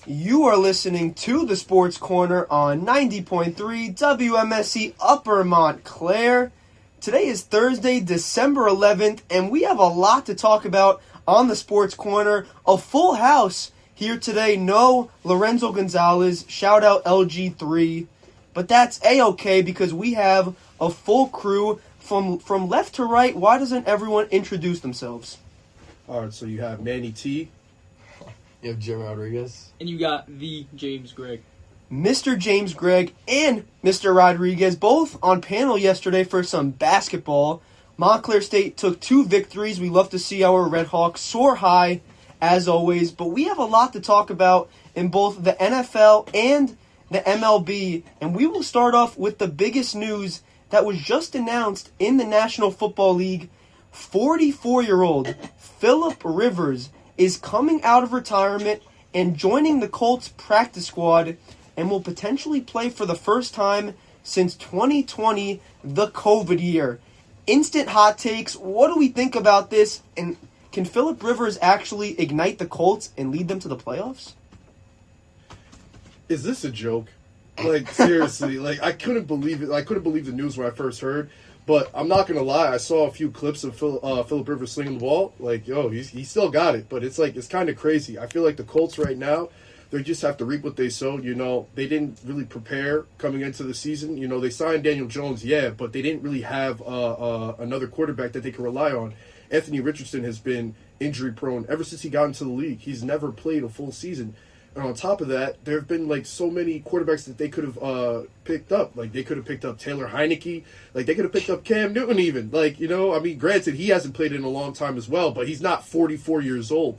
You are listening to the Sports Corner on 90.3 WMSC Upper Montclair. Today is Thursday, December 11th, and we have a lot to talk about on the Sports Corner. A full house here today. No Lorenzo Gonzalez. Shout out LG3. But that's A-okay because we have a full crew from left to right. Why doesn't everyone introduce themselves? All right, so you have Manny T. You have Jim Rodriguez. And you got the James Gregg. Mr. James Gregg and Mr. Rodriguez, both on panel yesterday for some basketball. Montclair State took 2 victories. We love to see our Red Hawks soar high, as always. But we have a lot to talk about in both the NFL and the MLB. And we will start off with the biggest news that was just announced in the National Football League. 44-year-old Philip Rivers is coming out of retirement and joining the Colts practice squad and will potentially play for the first time since 2020, the COVID year. Instant hot takes. What do we think about this? And can Philip Rivers actually ignite the Colts and lead them to the playoffs? Is this a joke? Like, seriously, I couldn't believe it. I couldn't believe the news when I first heard. But I'm not going to lie, I saw a few clips of Philip Rivers slinging the ball. He still got it. But it's kind of crazy. I feel like the Colts right now, they just have to reap what they sowed. They didn't really prepare coming into the season. They signed Daniel Jones, but they didn't really have another quarterback that they could rely on. Anthony Richardson has been injury-prone ever since he got into the league. He's never played a full season. And on top of that, there have been so many quarterbacks that they could have picked up. They could have picked up Taylor Heineke. They could have picked up Cam Newton even. Granted, he hasn't played in a long time as well, but he's not 44 years old.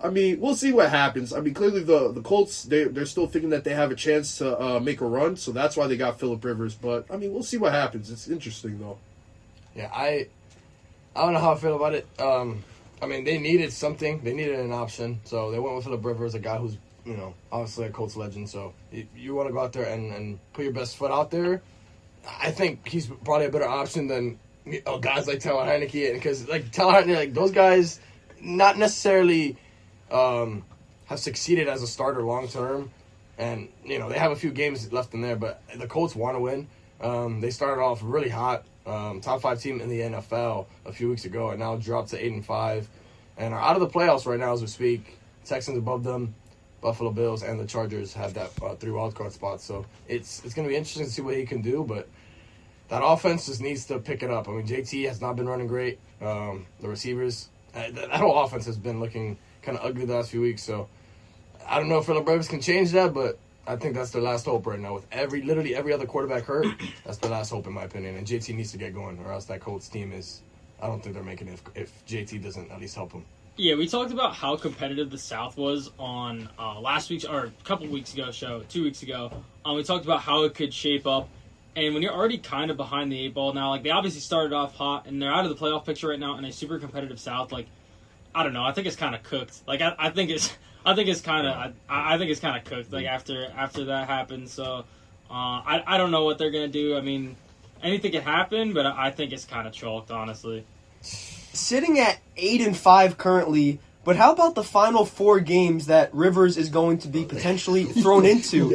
We'll see what happens. Clearly the Colts, they're still thinking that they have a chance to make a run, so that's why they got Philip Rivers. But, we'll see what happens. It's interesting, though. Yeah, I don't know how I feel about it. They needed something. They needed an option, so they went with Philip Rivers, a guy who's obviously a Colts legend, so you want to go out there and put your best foot out there. I think he's probably a better option than guys like Taylor Heineke, because Taylor Heineke, those guys not necessarily have succeeded as a starter long term, and they have a few games left in there, but the Colts want to win. They started off really hot, top 5 team in the NFL a few weeks ago, and now dropped to 8-5, and are out of the playoffs right now as we speak. Texans above them. Buffalo Bills and the Chargers have that 3 wildcard spots. So it's going to be interesting to see what he can do, but that offense just needs to pick it up. JT has not been running great. The receivers, that whole offense has been looking kind of ugly the last few weeks. So I don't know if Philip Rivers can change that, but I think that's their last hope right now. With literally every other quarterback hurt, that's their last hope in my opinion. And JT needs to get going, or else that Colts team I don't think they're making it if JT doesn't at least help them. Yeah, we talked about how competitive the South was on last week's, or a couple weeks ago show, 2 weeks ago. We talked about how it could shape up. And when you're already kind of behind the 8 ball now, they obviously started off hot, and they're out of the playoff picture right now in a super competitive South. I don't know. I think it's kind of cooked. I think it's kind of cooked. After that happens. So I don't know what they're gonna do. Anything could happen, but I think it's kind of chalked, honestly. Sitting at 8-5 currently, but how about the final 4 games that Rivers is going to be potentially thrown into?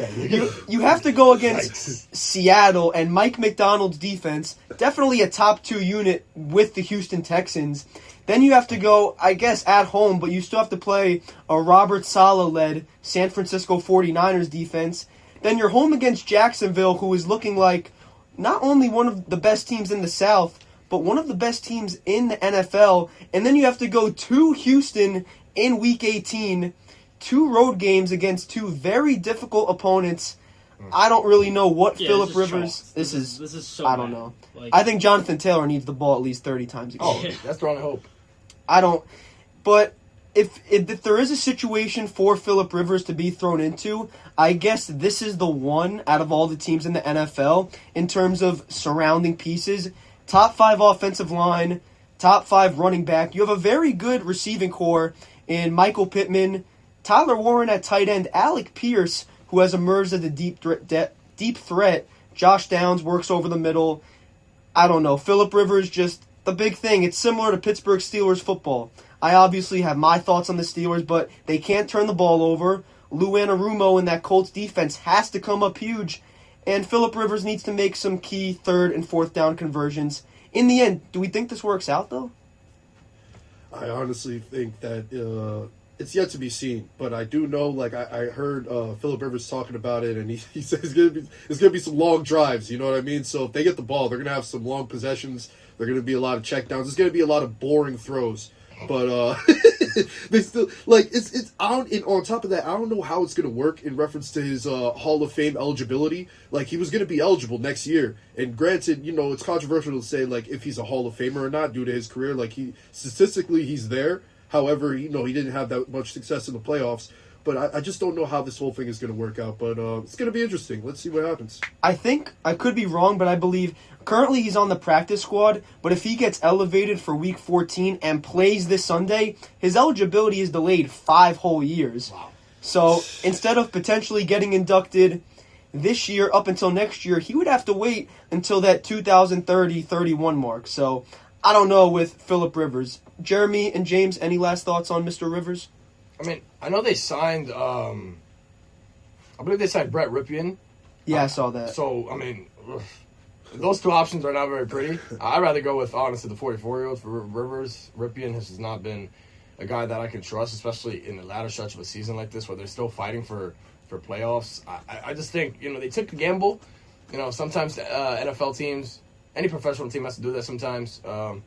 You have to go against Seattle and Mike McDonald's defense, definitely a top 2 unit with the Houston Texans. Then you have to go, I guess, at home, but you still have to play a Robert Saleh-led San Francisco 49ers defense. Then you're home against Jacksonville, who is looking like not only one of the best teams in the South, but one of the best teams in the NFL. And then you have to go to Houston in Week 18, 2 road games against 2 very difficult opponents. I don't really know what Philip Rivers... This is so I don't know. I think Jonathan Taylor needs the ball at least 30 times a game. Oh, that's the only hope. I don't... But if there is a situation for Philip Rivers to be thrown into, I guess this is the one out of all the teams in the NFL in terms of surrounding pieces. Top 5 offensive line, top 5 running back. You have a very good receiving core in Michael Pittman, Tyler Warren at tight end, Alec Pierce, who has emerged as a deep threat. Josh Downs works over the middle. I don't know. Philip Rivers, just the big thing. It's similar to Pittsburgh Steelers football. I obviously have my thoughts on the Steelers, but they can't turn the ball over. Lou Anarumo and that Colts defense has to come up huge, and Phillip Rivers needs to make some key third and fourth down conversions. In the end, do we think this works out, though? I honestly think that it's yet to be seen, but I do know. Like I heard Phillip Rivers talking about it, and he says it's gonna be some long drives. You know what I mean? So if they get the ball, they're gonna have some long possessions. They're gonna be a lot of checkdowns. There's gonna be a lot of boring throws. But they still it's on. And on top of that, I don't know how it's gonna work in reference to his Hall of Fame eligibility. Like he was gonna be eligible next year, and granted, it's controversial to say like if he's a Hall of Famer or not due to his career. Like statistically he's there. However, he didn't have that much success in the playoffs. But I just don't know how this whole thing is going to work out. But it's going to be interesting. Let's see what happens. I think, I could be wrong, but I believe currently he's on the practice squad. But if he gets elevated for Week 14 and plays this Sunday, his eligibility is delayed 5 whole years. Wow. So instead of potentially getting inducted this year up until next year, he would have to wait until that 2030-31 mark. So I don't know with Phillip Rivers. Jeremy and James, any last thoughts on Mr. Rivers? I mean, I know they signed, I believe they signed Brett Ripien. Yeah, I saw that. So, I mean, those two options are not very pretty. I'd rather go with, honestly, the 44-year-old for Rivers. Ripien has not been a guy that I can trust, especially in the latter stretch of a season like this where they're still fighting for playoffs. I just think, they took a gamble. Sometimes NFL teams, any professional team has to do that sometimes. So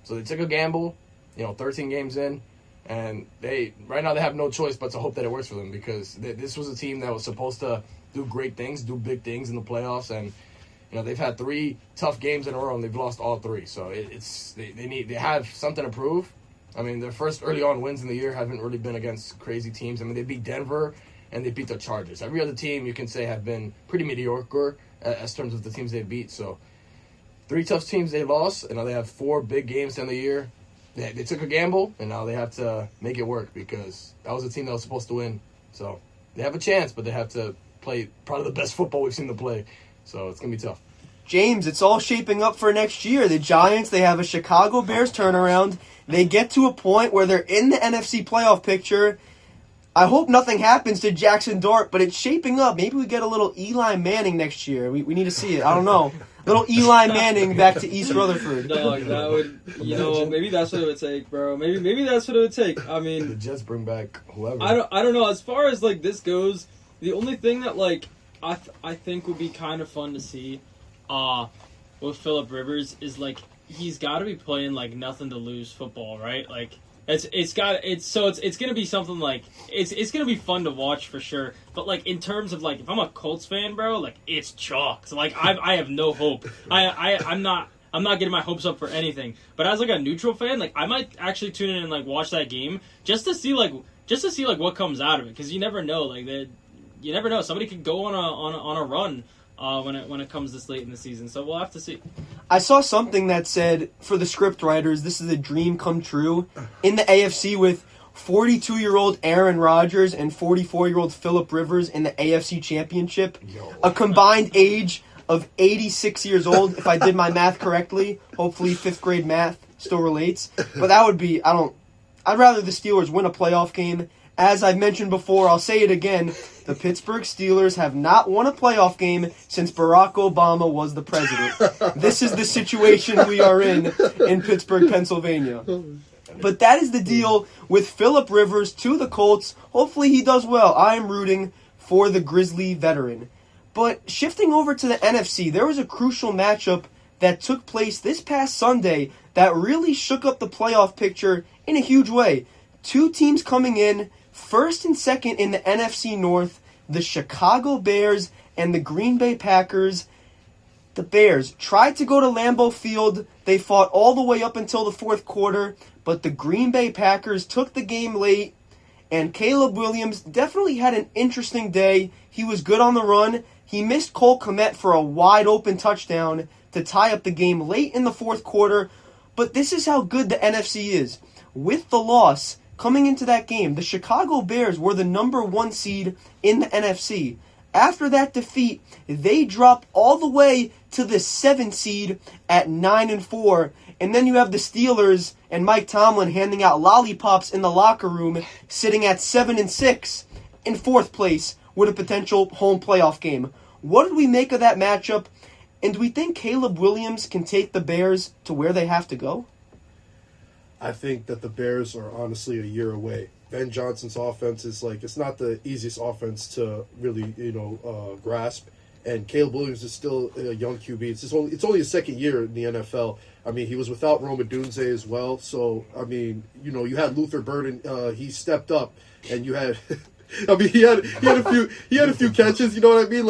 they took a gamble, 13 games in. And right now they have no choice but to hope that it works for them because this was a team that was supposed to do great things, do big things in the playoffs, and they've had 3 tough games in a row and they've lost all 3. So they have something to prove. I mean, their first early on wins in the year haven't really been against crazy teams. I mean, they beat Denver and they beat the Chargers. Every other team you can say have been pretty mediocre as terms of the teams they beat. So 3 tough teams they lost, and now they have 4 big games in the year. They took a gamble, and now they have to make it work because that was a team that was supposed to win. So they have a chance, but they have to play probably the best football we've seen them play. So it's going to be tough. James, it's all shaping up for next year. The Giants, they have a Chicago Bears turnaround. They get to a point where they're in the NFC playoff picture. I hope nothing happens to Jackson Dart, but it's shaping up. Maybe we get a little Eli Manning next year. We need to see it. I don't know. Little Eli Manning back to East Rutherford. Dog, that would, maybe that's what it would take, bro. Maybe that's what it would take. I mean, the Jets bring back whoever. I don't know. As far as this goes, the only thing that I think would be kind of fun to see, with Phillip Rivers is he's got to be playing nothing to lose football, right? It's gonna be something it's gonna be fun to watch for sure. But in terms of if I'm a Colts fan, bro, it's chalk. So I have no hope. I'm not getting my hopes up for anything. But as a neutral fan, I might actually tune in and watch that game just to see what comes out of it, because you never know. You never know. Somebody could go on a run. When it comes this late in the season. So we'll have to see. I saw something that said, for the script writers, this is a dream come true. In the AFC with 42-year-old Aaron Rodgers and 44-year-old Phillip Rivers in the AFC Championship. A combined age of 86 years old, if I did my math correctly. Hopefully 5th grade math still relates. But that would be, I'd rather the Steelers win a playoff game. As I've mentioned before, I'll say it again, the Pittsburgh Steelers have not won a playoff game since Barack Obama was the president. This is the situation we are in Pittsburgh, Pennsylvania. But that is the deal with Phillip Rivers to the Colts. Hopefully he does well. I am rooting for the Grizzly veteran. But shifting over to the NFC, there was a crucial matchup that took place this past Sunday that really shook up the playoff picture in a huge way. 2 teams coming in, first and second in the NFC North, the Chicago Bears and the Green Bay Packers. The Bears tried to go to Lambeau Field. They fought all the way up until the 4th quarter, but the Green Bay Packers took the game late, and Caleb Williams definitely had an interesting day. He was good on the run. He missed Cole Kmet for a wide-open touchdown to tie up the game late in the 4th quarter, but this is how good the NFC is. With the loss, coming into that game, the Chicago Bears were the number 1 seed in the NFC. After that defeat, they dropped all the way to the 7th seed at 9-4. And then you have the Steelers and Mike Tomlin handing out lollipops in the locker room, sitting at 7-6. in fourth place with a potential home playoff game. What did we make of that matchup? And do we think Caleb Williams can take the Bears to where they have to go? I think that the Bears are honestly a year away. Ben Johnson's offense is it's not the easiest offense to really, grasp. And Caleb Williams is still a young QB. It's only his second year in the NFL. I mean, he was without Roma Dunze as well. So, I mean, you had Luther Burden. He stepped up, and you had, I mean, he had a few catches. You know what I mean?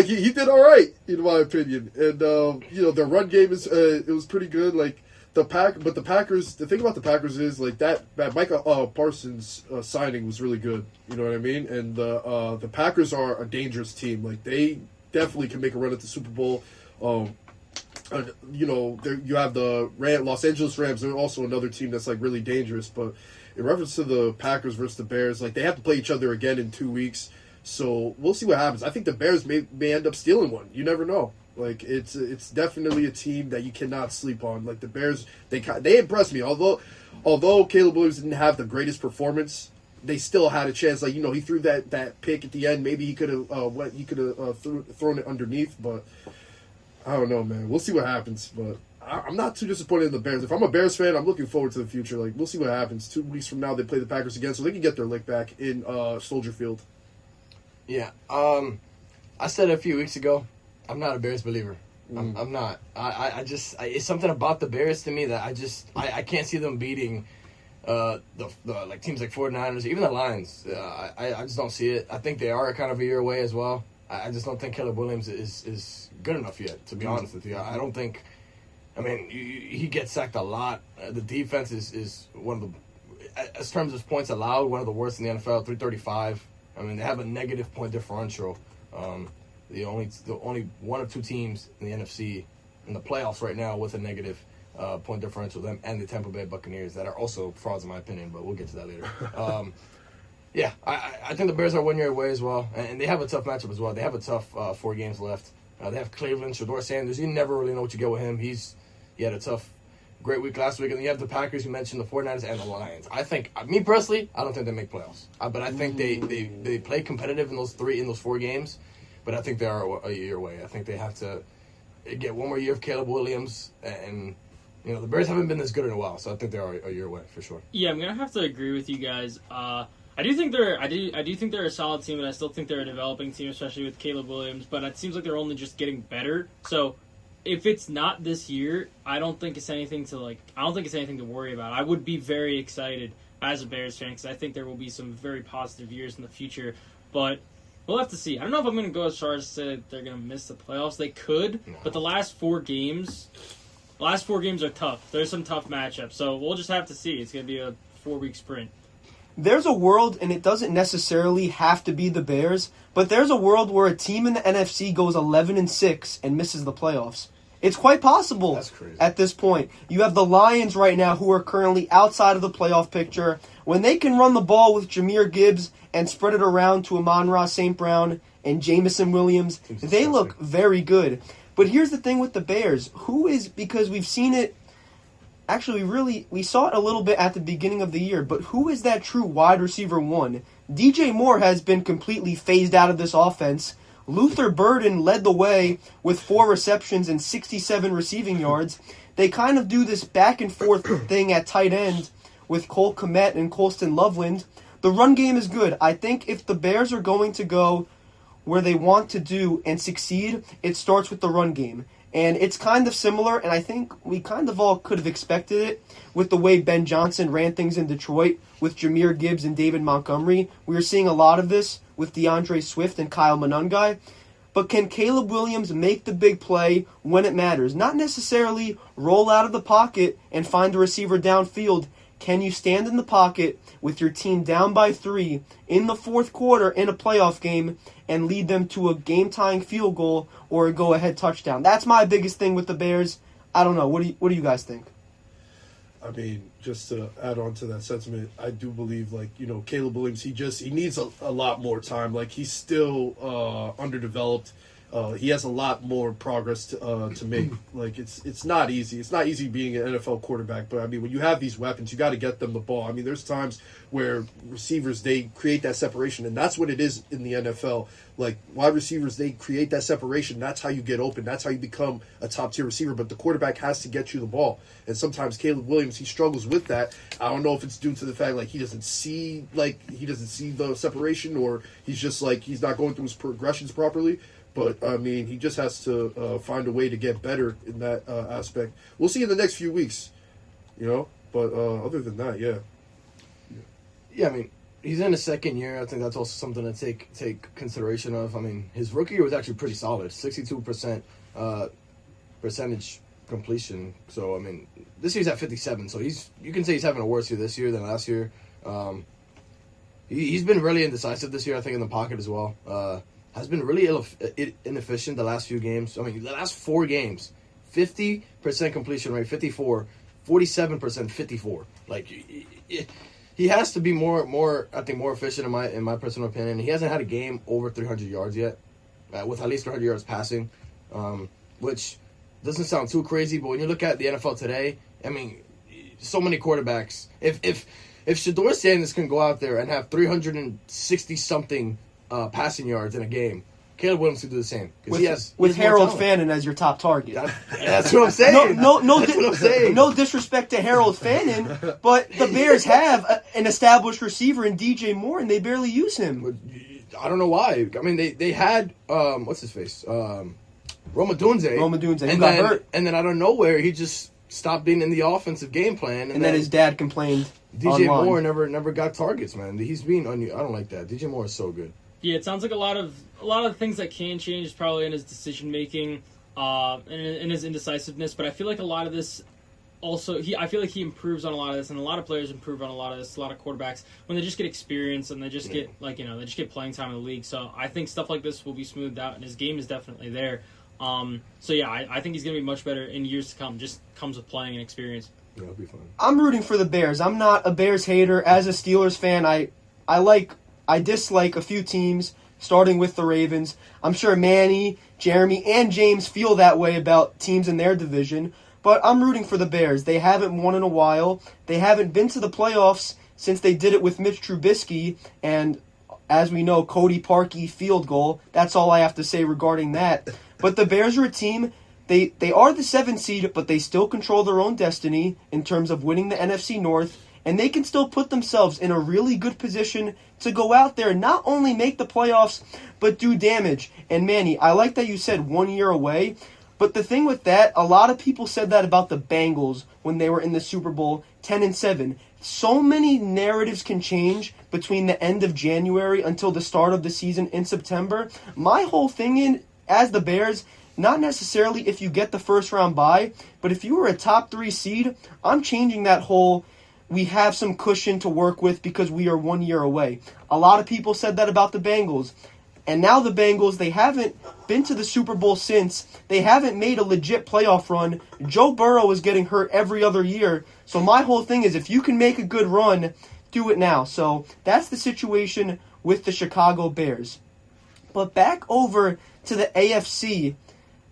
He did all right in my opinion. And their run game it was pretty good. The Packers. The thing about the Packers is that Micah Parsons signing was really good. You know what I mean? And the Packers are a dangerous team. They definitely can make a run at the Super Bowl. You have the Los Angeles Rams. They're also another team that's really dangerous. But in reference to the Packers versus the Bears, they have to play each other again in 2 weeks. So we'll see what happens. I think the Bears may end up stealing one. You never know. It's definitely a team that you cannot sleep on. The Bears, they impressed me. Although Caleb Williams didn't have the greatest performance, they still had a chance. He threw that pick at the end. Maybe he could have thrown it underneath, but I don't know, man. We'll see what happens. But I'm not too disappointed in the Bears. If I'm a Bears fan, I'm looking forward to the future. We'll see what happens. 2 weeks from now, they play the Packers again, so they can get their lick back in Soldier Field. Yeah. I said it a few weeks ago. I'm not a Bears believer. I'm not. I just it's something about the Bears to me that I can't see them beating the teams like 49ers, even the Lions. I just don't see it. I think they are kind of a year away as well. I just don't think Caleb Williams is good enough yet, to be honest with you. I don't think. I mean, he gets sacked a lot. The defense is one of the, as terms of points allowed, one of the worst in the NFL. 335. I mean, they have a negative point differential. The only one or two teams in the NFC in the playoffs right now with a negative point differential, them and the Tampa Bay Buccaneers, that are also frauds in my opinion, but we'll get to that later. Yeah, I think the Bears are 1 year away as well, and they have a tough matchup as well. They have a tough 4 games left. They have Cleveland, Shedeur Sanders. You never really know what you get with him. He had a tough, great week last week, and then you have the Packers. You mentioned the 49ers and the Lions. I think, me personally, I don't think they make playoffs, but I think they play competitive in those 4 games. But I think they are a year away. I think they have to get 1 more year of Caleb Williams, and the Bears haven't been this good in a while, so I think they are a year away for sure. Yeah, I'm gonna have to agree with you guys. I do think they're a solid team, and I still think they're a developing team, especially with Caleb Williams. But it seems like they're only just getting better. So if it's not this year, I don't think it's anything to worry about. I would be very excited as a Bears fan because I think there will be some very positive years in the future, but. We'll have to see. I don't know if I'm going to go as far as to say that they're going to miss the playoffs. They could, but the last 4 games are tough. There's some tough matchups, so we'll just have to see. It's going to be a 4-week sprint. There's a world, and it doesn't necessarily have to be the Bears, but there's a world where a team in the NFC goes 11-6 and misses the playoffs. It's quite possible. That's crazy. At this point. You have the Lions right now who are currently outside of the playoff picture. When they can run the ball with Jahmyr Gibbs and spread it around to Amon-Ra St. Brown and Jamison Williams, they look very good. But here's the thing with the Bears. Because we've seen it, actually we saw it a little bit at the beginning of the year, but who is that true wide receiver 1? DJ Moore has been completely phased out of this offense. Luther Burden led the way with 4 receptions and 67 receiving yards. They kind of do this back and forth thing at tight end with Cole Kmet and Colston Loveland. The run game is good. I think if the Bears are going to go where they want to do and succeed, it starts with the run game. And it's kind of similar, and I think we kind of all could have expected it with the way Ben Johnson ran things in Detroit with Jahmyr Gibbs and David Montgomery. We are seeing a lot of this with DeAndre Swift and Kyle Monangai. But can Caleb Williams make the big play when it matters? Not necessarily roll out of the pocket and find a receiver downfield. Can you stand in the pocket with your team down by 3 in the 4th quarter in a playoff game and lead them to a game-tying field goal or a go-ahead touchdown? That's my biggest thing with the Bears. I don't know. What do you guys think? I mean, just to add on to that sentiment, I do believe, Caleb Williams, he needs a lot more time. He's still underdeveloped. he has a lot more progress to make. Like it's not easy. It's not easy being an NFL quarterback. But I mean, when you have these weapons, you got to get them the ball. I mean, there's times where receivers they create that separation, and that's what it is in the NFL. Like wide receivers, they create that separation. That's how you get open. That's how you become a top tier receiver. But the quarterback has to get you the ball, and sometimes Caleb Williams he struggles with that. I don't know if it's due to the fact like he doesn't see the separation, or he's just like he's not going through his progressions properly. But, I mean, he just has to find a way to get better in that aspect. We'll see in the next few weeks, you know. But other than that, yeah. Yeah, I mean, he's in his second year. I think that's also something to take consideration of. I mean, his rookie year was actually pretty solid, 62% percentage completion. So, I mean, this year's at 57. So you can say he's having a worse year this year than last year. He's been really indecisive this year, I think, in the pocket as well. Has been really inefficient the last few games. I mean, the last 4 games, 50% completion rate, 54, 47%, 54. Like, he has to be more efficient in my personal opinion. He hasn't had a game over 300 yards yet, with at least 300 yards passing, which doesn't sound too crazy. But when you look at the NFL today, I mean, so many quarterbacks. If Shedeur Sanders can go out there and have 360 something passing yards in a game, Caleb Williams can do the same. With Harold Fannin as your top target. That's what I'm saying. No disrespect to Harold Fannin, but the Bears have an established receiver in DJ Moore, and they barely use him. I don't know why. I mean, they had what's his face, Roma Dunze, who got hurt, and then out of nowhere he just stopped being in the offensive game plan, and then his dad complained. DJ online. Moore never got targets, man. He's being I don't like that. DJ Moore is so good. Yeah, it sounds like a lot of the things that can change is probably in his decision making, and in his indecisiveness. But I feel like a lot of this also I feel like he improves on a lot of this, and a lot of players improve on a lot of this. A lot of quarterbacks when they just get experience and they just get they just get playing time in the league. So I think stuff like this will be smoothed out, and his game is definitely there. So yeah, I think he's gonna be much better in years to come. Just comes with playing and experience. Yeah, it'll be fun. I'm rooting for the Bears. I'm not a Bears hater. As a Steelers fan, I dislike a few teams, starting with the Ravens. I'm sure Manny, Jeremy, and James feel that way about teams in their division, but I'm rooting for the Bears. They haven't won in a while. They haven't been to the playoffs since they did it with Mitch Trubisky, and as we know, Cody Parkey field goal. That's all I have to say regarding that. But the Bears are a team, they are the 7th seed, but they still control their own destiny in terms of winning the NFC North, and they can still put themselves in a really good position to go out there and not only make the playoffs, but do damage. And Manny, I like that you said 1 year away, but the thing with that, a lot of people said that about the Bengals when they were in the Super Bowl 10-7. So many narratives can change between the end of January until the start of the season in September. My whole thing as the Bears, not necessarily if you get the first round bye, but if you were a top 3 seed, I'm changing that whole we have some cushion to work with because we are 1 year away. A lot of people said that about the Bengals. And now the Bengals, they haven't been to the Super Bowl since. They haven't made a legit playoff run. Joe Burrow is getting hurt every other year. So my whole thing is if you can make a good run, do it now. So that's the situation with the Chicago Bears. But back over to the AFC,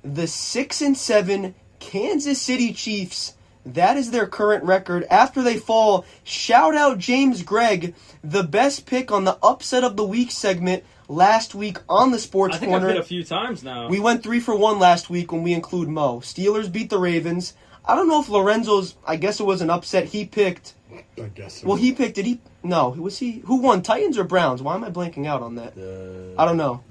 the 6-7 Kansas City Chiefs. That is their current record after they fall. Shout out James Gregg, the best pick on the Upset of the Week segment last week on the Sports I think Corner. I've hit a few times now. We went 3 for 1 last week when we include Mo. Steelers beat the Ravens. I don't know if Lorenzo's, I guess it was an upset. He picked. I guess so. Well, he picked, did he? No, was he? Who won, Titans or Browns? Why am I blanking out on that? I don't know.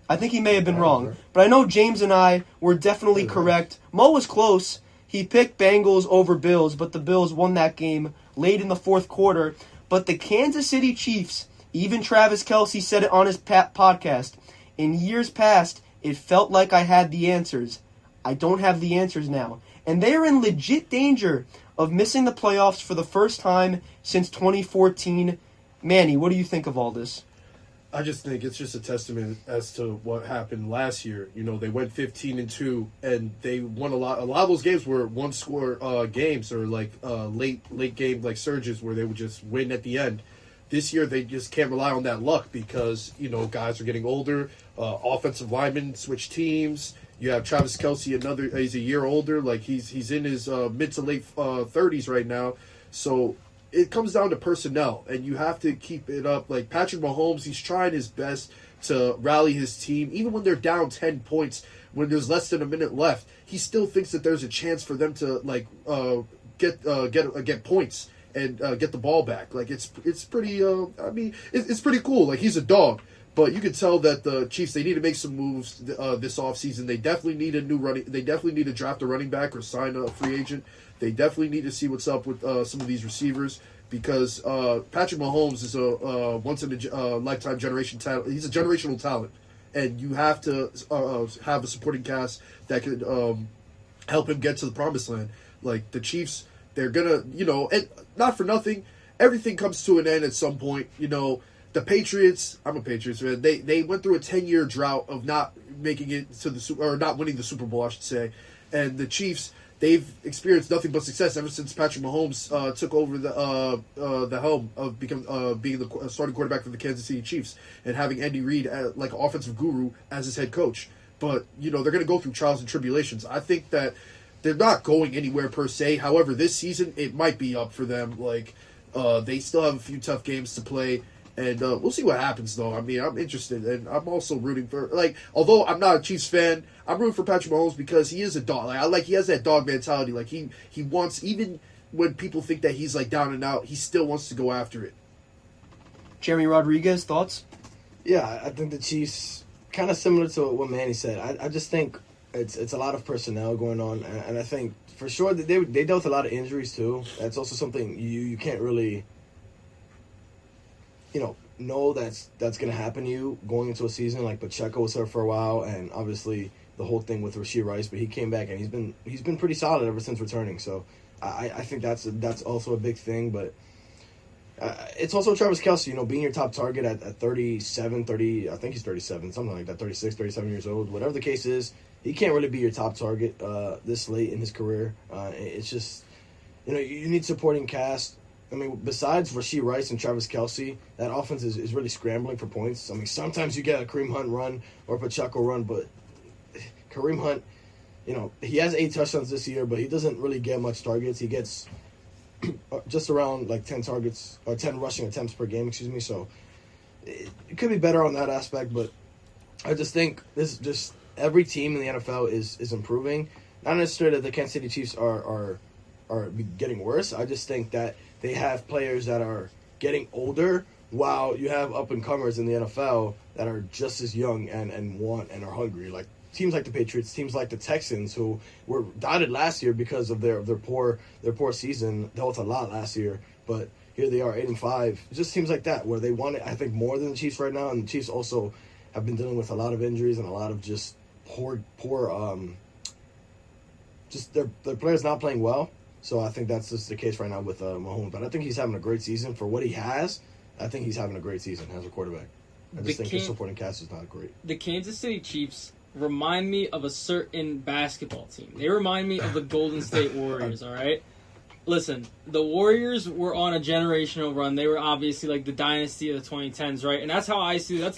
I think he may have been wrong. But I know James and I were definitely correct. Mo was close. He picked Bengals over Bills, but the Bills won that game late in the fourth quarter. But the Kansas City Chiefs, even Travis Kelce said it on his podcast, in years past, it felt like I had the answers. I don't have the answers now. And they are in legit danger of missing the playoffs for the first time since 2014. Manny, what do you think of all this? I just think it's just a testament as to what happened last year. You know, they went 15-2, and they won a lot. A lot of those games were one-score games or like late game like surges where they would just win at the end. This year, they just can't rely on that luck because, guys are getting older. Offensive linemen switch teams. You have Travis Kelce, he's a year older. Like, he's in his mid to late 30s right now. So it comes down to personnel, and you have to keep it up. Like, Patrick Mahomes, he's trying his best to rally his team. Even when they're down 10 points, when there's less than a minute left, he still thinks that there's a chance for them to, get points and get the ball back. Like, it's pretty, it's pretty cool. Like, he's a dog. But you can tell that the Chiefs, they need to make some moves this offseason. They definitely need they definitely need to draft a running back or sign a free agent. They definitely need to see what's up with some of these receivers because Patrick Mahomes is a once-in-a-lifetime generation talent. He's a generational talent. And you have to have a supporting cast that could help him get to the promised land. Like, the Chiefs, they're going to, and not for nothing, everything comes to an end at some point. The Patriots, I'm a Patriots fan, they went through a 10-year drought of not making it to or not winning the Super Bowl, I should say. And the Chiefs, they've experienced nothing but success ever since Patrick Mahomes took over the helm of being the starting quarterback for the Kansas City Chiefs and having Andy Reid like an offensive guru as his head coach. But, they're going to go through trials and tribulations. I think that they're not going anywhere per se. However, this season, it might be up for them. Like, they still have a few tough games to play. And we'll see what happens, though. I mean, I'm interested, and I'm also rooting for, although I'm not a Chiefs fan, I'm rooting for Patrick Mahomes because he is a dog. He has that dog mentality. Like, he wants, even when people think that he's, down and out, he still wants to go after it. Jeremy Rodriguez, thoughts? Yeah, I think the Chiefs, kind of similar to what Manny said. I just think it's a lot of personnel going on, and I think, for sure, that they dealt with a lot of injuries, too. That's also something you can't really know that's going to happen to you going into a season. Like, Pacheco was hurt for a while, and obviously the whole thing with Rashee Rice, but he came back and he's been pretty solid ever since returning. So I think that's also a big thing. But it's also Travis Kelce, being your top target at 37, 30, I think he's 37, something like that, 36, 37 years old, whatever the case is. He can't really be your top target this late in his career. It's just, you need supporting cast. I mean, besides Rashee Rice and Travis Kelce, that offense is really scrambling for points. I mean, sometimes you get a Kareem Hunt run or Pacheco run, but Kareem Hunt, he has 8 touchdowns this year, but he doesn't really get much targets. He gets just around 10 targets or 10 rushing attempts per game, So it could be better on that aspect, but I just think every team in the NFL is improving. Not necessarily that the Kansas City Chiefs are getting worse. I just think that they have players that are getting older while you have up-and-comers in the NFL that are just as young and want and are hungry. Like teams like the Patriots, teams like the Texans, who were doubted last year because of their poor season, dealt with a lot last year. But here they are, 8-5. It just seems like that, where they want it, I think, more than the Chiefs right now. And the Chiefs also have been dealing with a lot of injuries and a lot of just poor just their players not playing well. So I think that's just the case right now with Mahomes. But I think he's having a great season for what he has. I think he's having a great season as a quarterback. I just think his supporting cast is not great. The Kansas City Chiefs remind me of a certain basketball team. They remind me of the Golden State Warriors, all right? Listen, the Warriors were on a generational run. They were obviously the dynasty of the 2010s, right? And that's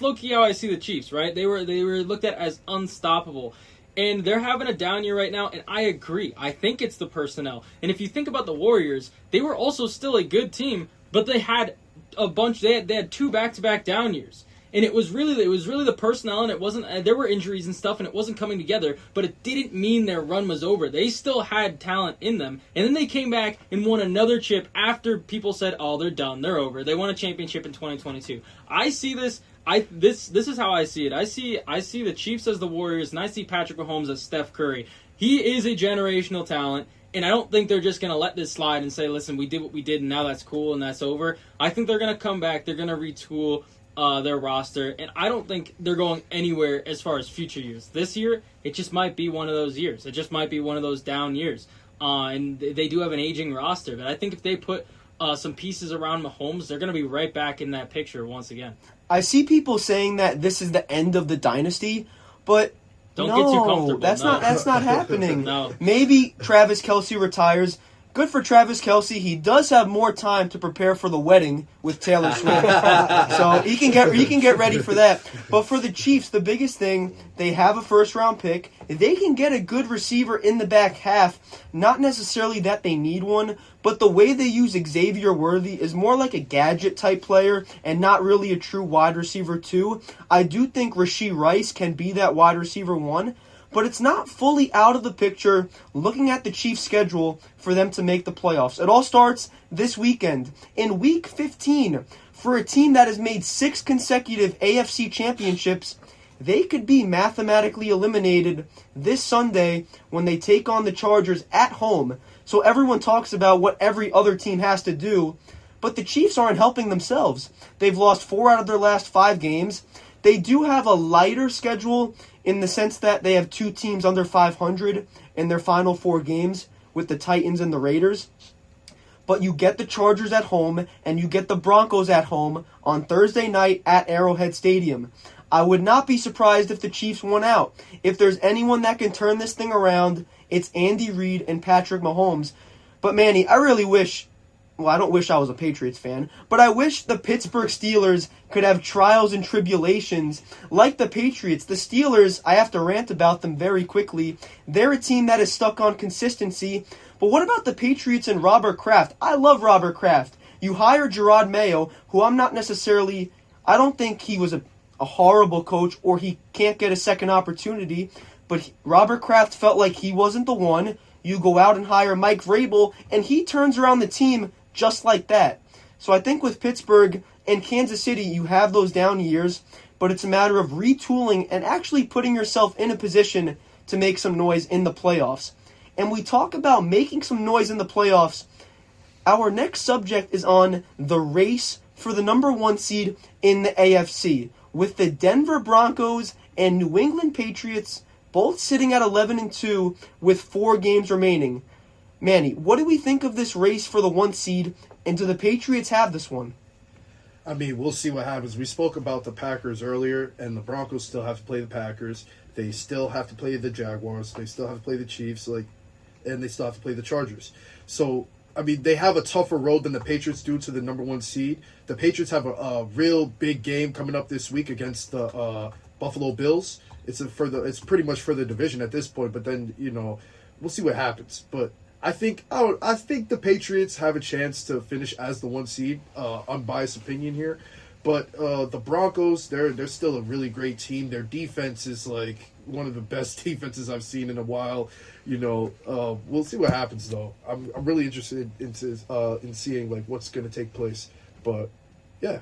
low-key how I see the Chiefs, right? They were looked at as unstoppable. And they're having a down year right now, and I agree. I think it's the personnel. And if you think about the Warriors, they were also still a good team, but they had a bunch. They had 2 back-to-back down years, and it was really the personnel, and it wasn't. There were injuries and stuff, and it wasn't coming together. But it didn't mean their run was over. They still had talent in them, and then they came back and won another chip after people said, "Oh, they're done. They're over." They won a championship in 2022. I see this. This is how I see it. I see the Chiefs as the Warriors, and I see Patrick Mahomes as Steph Curry. He is a generational talent, and I don't think they're just going to let this slide and say, listen, we did what we did, and now that's cool, and that's over. I think they're going to come back. They're going to retool their roster, and I don't think they're going anywhere as far as future years. This year, it just might be one of those years. It just might be one of those down years. And they do have an aging roster, but I think if they put some pieces around Mahomes, they're going to be right back in that picture once again. I see people saying that this is the end of the dynasty, but Don't get too comfortable. That's not happening. No. Maybe Travis Kelce retires. good for Travis Kelce. He does have more time to prepare for the wedding with Taylor Swift, so he can get ready for that. But for the Chiefs, the biggest thing, they have a first-round pick. They can get a good receiver in the back half. Not necessarily that they need one, but the way they use Xavier Worthy is more like a gadget-type player and not really a true wide receiver 2. I do think Rashee Rice can be that wide receiver 1, but it's not fully out of the picture looking at the Chiefs' schedule for them to make the playoffs. It all starts this weekend. In Week 15, for a team that has made 6 consecutive AFC championships, they could be mathematically eliminated this Sunday when they take on the Chargers at home. So everyone talks about what every other team has to do, but the Chiefs aren't helping themselves. They've lost 4 out of their last 5 games. They do have a lighter schedule in the sense that they have 2 teams under 500 in their final 4 games with the Titans and the Raiders. But you get the Chargers at home and you get the Broncos at home on Thursday night at Arrowhead Stadium. I would not be surprised if the Chiefs won out. If there's anyone that can turn this thing around, it's Andy Reid and Patrick Mahomes. But Manny, I really wish, well, I don't wish I was a Patriots fan, but I wish the Pittsburgh Steelers could have trials and tribulations like the Patriots. The Steelers, I have to rant about them very quickly. They're a team that is stuck on consistency. But what about the Patriots and Robert Kraft? I love Robert Kraft. You hire Gerard Mayo, who I don't think he was a horrible coach or he can't get a second opportunity, but Robert Kraft felt like he wasn't the one. You go out and hire Mike Vrabel, and he turns around the team just like that. So I think with Pittsburgh and Kansas City, you have those down years, but it's a matter of retooling and actually putting yourself in a position to make some noise in the playoffs. And we talk about making some noise in the playoffs. Our next subject is on the race for the number 1 seed in the AFC, with the Denver Broncos and New England Patriots both sitting at 11-2 with 4 games remaining. Manny, what do we think of this race for the 1 seed, and do the Patriots have this one? I mean, we'll see what happens. We spoke about the Packers earlier, and the Broncos still have to play the Packers. They still have to play the Jaguars. They still have to play the Chiefs, and they still have to play the Chargers. So, I mean, they have a tougher road than the Patriots do to the number 1 seed. The Patriots have a real big game coming up this week against the Buffalo Bills. It's pretty much for the division at this point, but then, we'll see what happens. But I think the Patriots have a chance to finish as the 1 seed. Unbiased opinion here, but the Broncos, they're still a really great team. Their defense is like one of the best defenses I've seen in a while. We'll see what happens though. I'm really interested in seeing like what's going to take place. But yeah.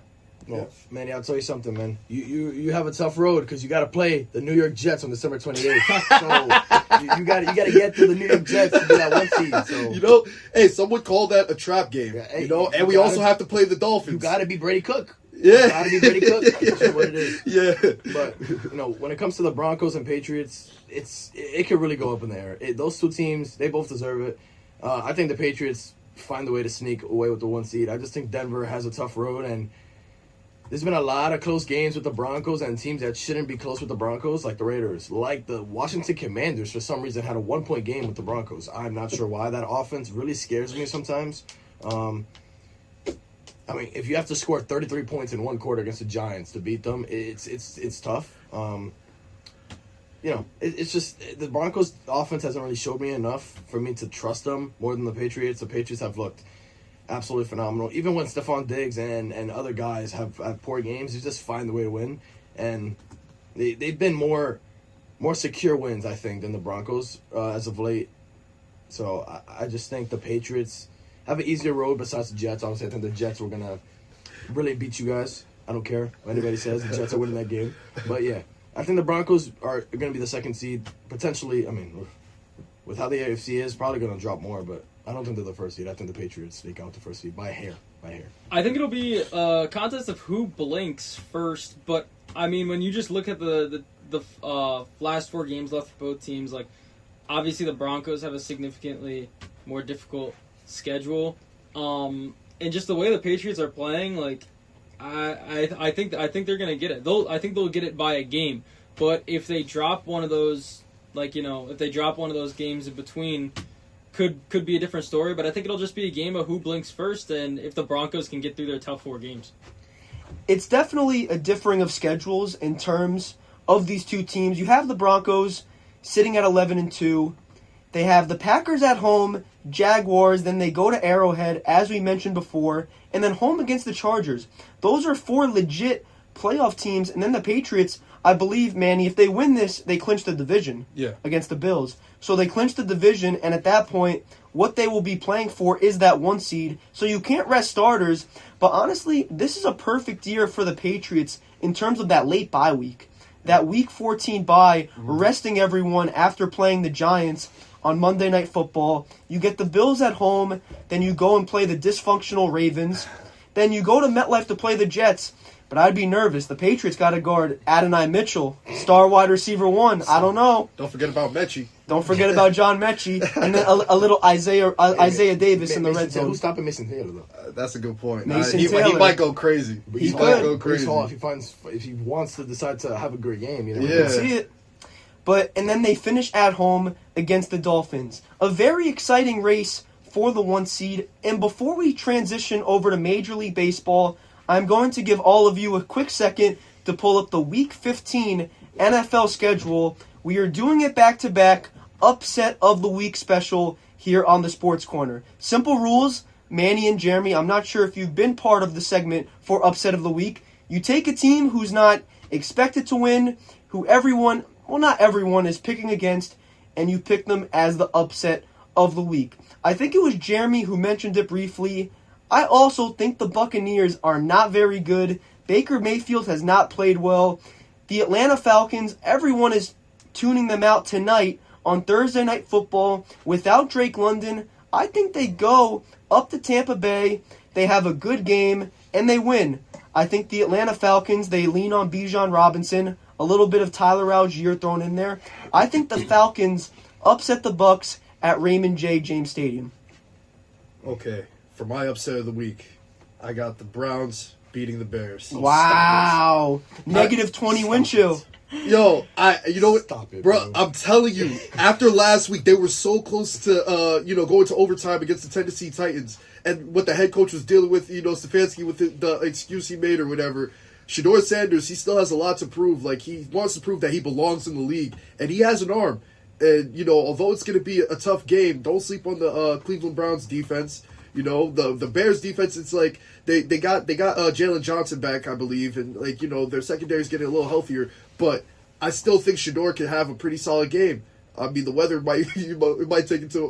Well, Manny, I'll tell you something, man. You have a tough road because you got to play the New York Jets on December 28th. So you got to get to the New York Jets to be that 1 seed. So hey, some would call that a trap game. Yeah, hey, and we also have to play the Dolphins. You got to be Brady Cook. Yeah, you got to be Brady Cook. That's just what it is. Yeah, but when it comes to the Broncos and Patriots, it could really go up in the air. Those 2 teams, they both deserve it. I think the Patriots find a way to sneak away with the 1 seed. I just think Denver has a tough road, and there's been a lot of close games with the Broncos and teams that shouldn't be close with the Broncos, like the Raiders. Like the Washington Commanders, for some reason, had a 1-point game with the Broncos. I'm not sure why. That offense really scares me sometimes. I mean, if you have to score 33 points in 1 quarter against the Giants to beat them, it's tough. It's just the Broncos' offense hasn't really showed me enough for me to trust them more than the Patriots. The Patriots have looked absolutely phenomenal. Even when Stephon Diggs and other guys have poor games, they just find the way to win. And they've been more secure wins, I think, than the Broncos as of late. So I just think the Patriots have an easier road besides the Jets. Obviously, I think the Jets were going to really beat you guys. I don't care what anybody says. The Jets are winning that game. But, yeah, I think the Broncos are going to be the 2nd seed. Potentially, I mean, with how the AFC is, probably going to drop more, but I don't think they're the 1st seed. I think the Patriots sneak out the 1st seed by a hair. I think it'll be a contest of who blinks first, but I mean, when you just look at the last 4 games left for both teams, like obviously the Broncos have a significantly more difficult schedule, and just the way the Patriots are playing, like I think they're gonna get it. I think they'll get it by a game, but if they drop one of those, if they drop one of those games in between, could be a different story. But I think it'll just be a game of who blinks first, and if the Broncos can get through their tough 4 games. It's definitely a differing of schedules in terms of these two teams. You have the Broncos sitting at 11-2. They have the Packers at home, Jaguars, then they go to Arrowhead, as we mentioned before, and then home against the Chargers. Those are 4 legit playoff teams, and then the Patriots, I believe, Manny, if they win this, they clinch the division against the Bills. So they clinch the division, and at that point, what they will be playing for is that 1 seed. So you can't rest starters, but honestly, this is a perfect year for the Patriots in terms of that late bye week. That Week 14 bye, resting everyone after playing the Giants on Monday Night Football. You get the Bills at home, then you go and play the dysfunctional Ravens. Then you go to MetLife to play the Jets. But I'd be nervous. The Patriots got to guard Adonai Mitchell, star wide receiver 1. I don't know. Don't forget about Mechie. Don't forget about John Mechie. And then a little Isaiah Davis in the red zone. Who's stopping Mason Taylor, though? That's a good point. Mason He Taylor. might go crazy. He might could. go crazy. If he wants to decide to have a great game, you know. Yeah. See it. And then they finish at home against the Dolphins. A very exciting race for the 1 seed. And before we transition over to Major League Baseball, I'm going to give all of you a quick second to pull up the Week 15 NFL schedule. We are doing it back-to-back, upset of the week special here on the Sports Corner. Simple rules, Manny and Jeremy, I'm not sure if you've been part of the segment for upset of the week. You take a team who's not expected to win, who everyone, well, not everyone, is picking against, and you pick them as the upset of the week. I think it was Jeremy who mentioned it briefly. I also think the Buccaneers are not very good. Baker Mayfield has not played well. The Atlanta Falcons, everyone is tuning them out tonight on Thursday Night Football. Without Drake London, I think they go up to Tampa Bay. They have a good game, and they win. I think the Atlanta Falcons, they lean on Bijan Robinson, a little bit of Tyler Algier thrown in there. I think the Falcons upset the Bucs at Raymond J. James Stadium. Okay, for my upset of the week, I got the Browns beating the Bears. Wow. Negative 20 wind chill. Yo, you know what, Stop it, bro? I'm telling you, after last week, they were so close to, going to overtime against the Tennessee Titans, and what the head coach was dealing with, Stefanski with the excuse he made or whatever. Shedeur Sanders, he still has a lot to prove. Like, he wants to prove that he belongs in the league, and he has an arm. And although it's going to be a tough game, don't sleep on the Cleveland Browns defense. The Bears defense, it's like they got Jalen Johnson back, I believe, and their secondary is getting a little healthier. But I still think Shedeur can have a pretty solid game. I mean, the weather might take into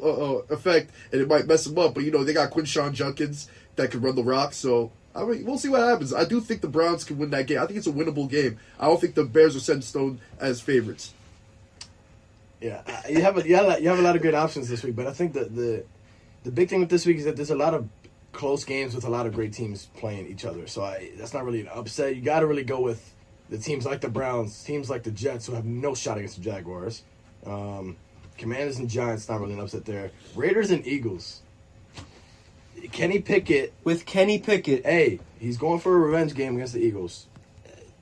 effect, and it might mess him up. But they got Quinshawn Judkins that can run the rock. So I mean, we'll see what happens. I do think the Browns can win that game. I think it's a winnable game. I don't think the Bears are set in stone as favorites. Yeah, you have a lot of good options this week, but I think that the big thing with this week is that there's a lot of close games with a lot of great teams playing each other. So that's not really an upset. You got to really go with the teams like the Browns, teams like the Jets, who have no shot against the Jaguars. Commanders and Giants, not really an upset there. Raiders and Eagles. Kenny Pickett. With Kenny Pickett. Hey, he's going for a revenge game against the Eagles.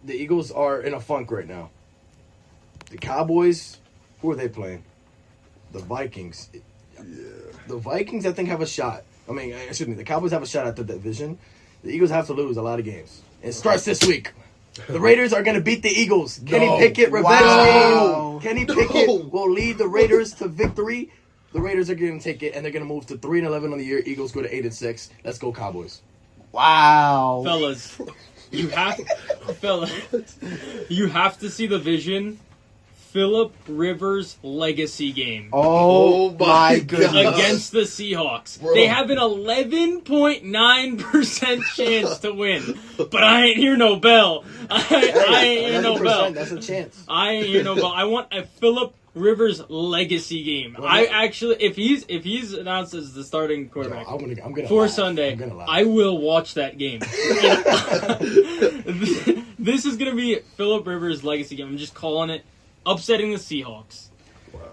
The Eagles are in a funk right now. The Cowboys, who are they playing? The Vikings. Yeah. The Vikings, I think, have a shot. The Cowboys have a shot at the division. The Eagles have to lose a lot of games. It starts this week. The Raiders are going to beat the Eagles. Kenny Pickett, revenge game. Kenny Pickett will lead the Raiders to victory. The Raiders are going to take it, and they're going to move to 3-11 on the year. Eagles go to 8-6. Let's go, Cowboys. Wow. Fellas, you have to see the vision. Phillip Rivers' legacy game. Oh my goodness. Against the Seahawks. Bro. They have an 11.9% chance to win. But I ain't hear no bell. I ain't hear no bell. That's a chance. I ain't hear no bell. I want a Phillip Rivers legacy game. I actually, if he's announced as the starting quarterback for Sunday, I will watch that game. This is gonna be Phillip Rivers' legacy game. I'm just calling it. Upsetting the Seahawks. Wow.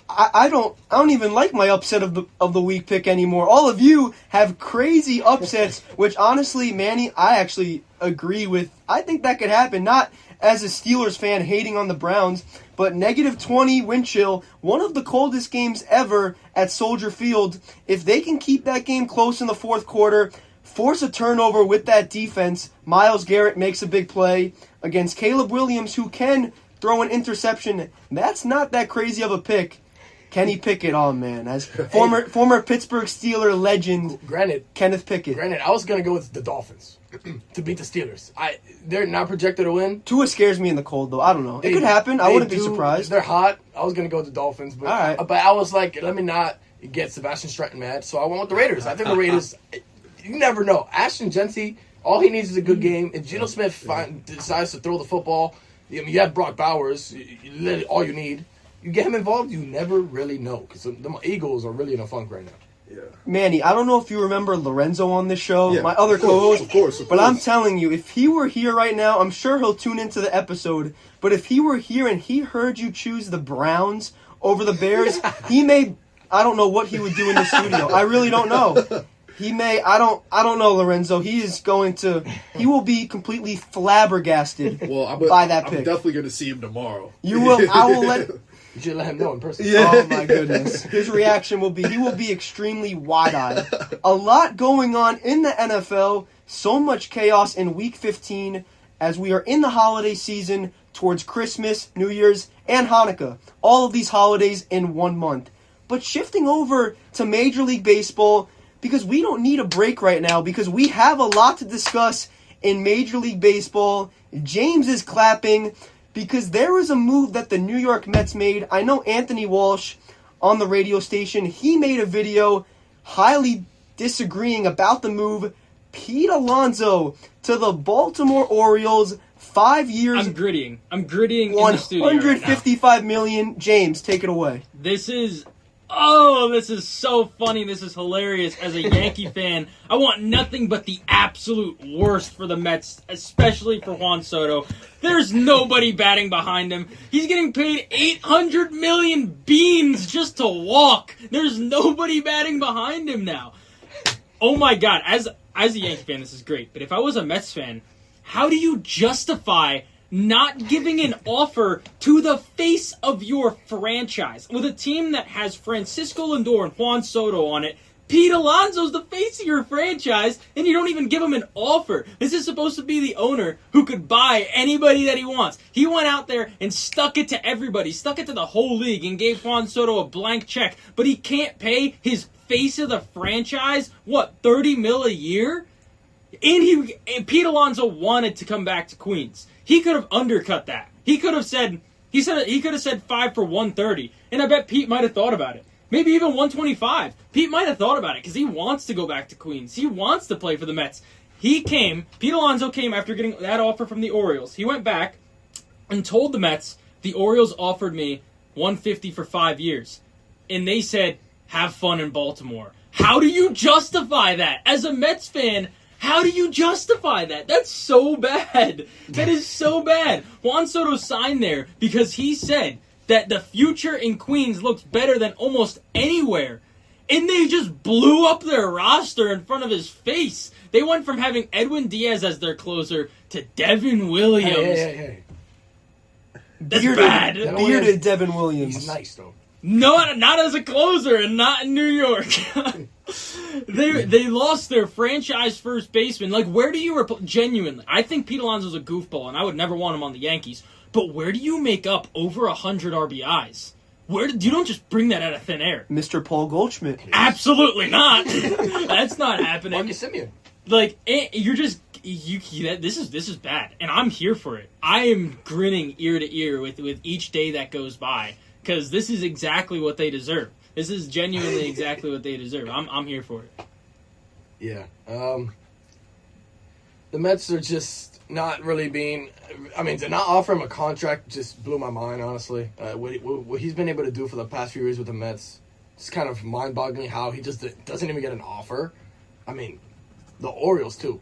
I don't even like my upset of the week pick anymore. All of you have crazy upsets, which honestly, Manny, I actually agree with. I think that could happen. Not as a Steelers fan hating on the Browns, but -20 wind chill, one of the coldest games ever at Soldier Field. If they can keep that game close in the fourth quarter, force a turnover with that defense, Myles Garrett makes a big play against Caleb Williams, who can throw an interception. That's not that crazy of a pick. Kenny Pickett, oh man, as former Pittsburgh Steeler legend, Kenneth Pickett. Granted, I was gonna go with the Dolphins to beat the Steelers. They're not projected to win. Tua scares me in the cold though. I don't know. It could happen. I wouldn't be surprised. They're hot. I was gonna go with the Dolphins, but I was like, let me not get Sebastian Stratton mad, so I went with the Raiders. I think the Raiders. You never know. Ashton Genty, all he needs is a good game. If Geno Smith decides to throw the football, you have Brock Bowers. All you need. You get him involved, you never really know, because the Eagles are really in a funk right now. Yeah. Manny, I don't know if you remember Lorenzo on this show, yeah, my other co-host. Of course. But I'm telling you, if he were here right now, I'm sure he'll tune into the episode. But if he were here and he heard you choose the Browns over the Bears, he may. I don't know what he would do in the studio. I really don't know. He may. I don't know, Lorenzo. He will be completely flabbergasted by that pick. I'm definitely going to see him tomorrow. You will. I will let. You should let him know in person. Yeah. Oh my goodness. His reaction he will be extremely wide-eyed. A lot going on in the NFL. So much chaos in Week 15 as we are in the holiday season towards Christmas, New Year's, and Hanukkah. All of these holidays in 1 month. But shifting over to Major League Baseball, because we don't need a break right now, because we have a lot to discuss in Major League Baseball. James is clapping because there was a move that the New York Mets made. I know Anthony Walsh on the radio station, he made a video highly disagreeing about the move. Pete Alonso to the Baltimore Orioles, 5 years. I'm grittying in the studio right now. $155 million. James, take it away. This is so funny. This is hilarious. As a Yankee fan, I want nothing but the absolute worst for the Mets, especially for Juan Soto. There's nobody batting behind him. He's getting paid 800 million beans just to walk. There's nobody batting behind him now. Oh my God. As a Yankee fan, this is great. But if I was a Mets fan, how do you justify not giving an offer to the face of your franchise? With a team that has Francisco Lindor and Juan Soto on it, Pete Alonso's the face of your franchise, and you don't even give him an offer. This is supposed to be the owner who could buy anybody that he wants. He went out there and stuck it to everybody, stuck it to the whole league, and gave Juan Soto a blank check. But he can't pay his face of the franchise, $30 million a year? And Pete Alonso wanted to come back to Queens. He could have undercut that. He could have said 5 for 130, and I bet Pete might have thought about it. Maybe even 125. Pete might have thought about it because he wants to go back to Queens. He wants to play for the Mets. Pete Alonso came after getting that offer from the Orioles. He went back and told the Mets, the Orioles offered me $150 for 5 years. And they said, have fun in Baltimore. How do you justify that? As a Mets fan, how do you justify that? That's so bad. That is so bad. Juan Soto signed there because he said that the future in Queens looks better than almost anywhere. And they just blew up their roster in front of his face. They went from having Edwin Diaz as their closer to Devin Williams. Hey. That's bad. Bearded Devin Williams. He's nice, though. No, not as a closer and not in New York. They lost their franchise first baseman. Like, where do you genuinely? I think Pete Alonso's a goofball, and I would never want him on the Yankees. But where do you make up over 100 RBIs? You don't just bring that out of thin air. Mr. Paul Goldschmidt. Absolutely not. That's not happening. Marcus Semien. Like, you're just this is bad, and I'm here for it. I am grinning ear to ear with each day that goes by because this is exactly what they deserve. This is genuinely exactly what they deserve. I'm here for it. Yeah. The Mets are just not really being... I mean, to not offer him a contract just blew my mind, honestly. What he's been able to do for the past few years with the Mets, it's kind of mind-boggling how he just doesn't even get an offer. I mean, the Orioles, too.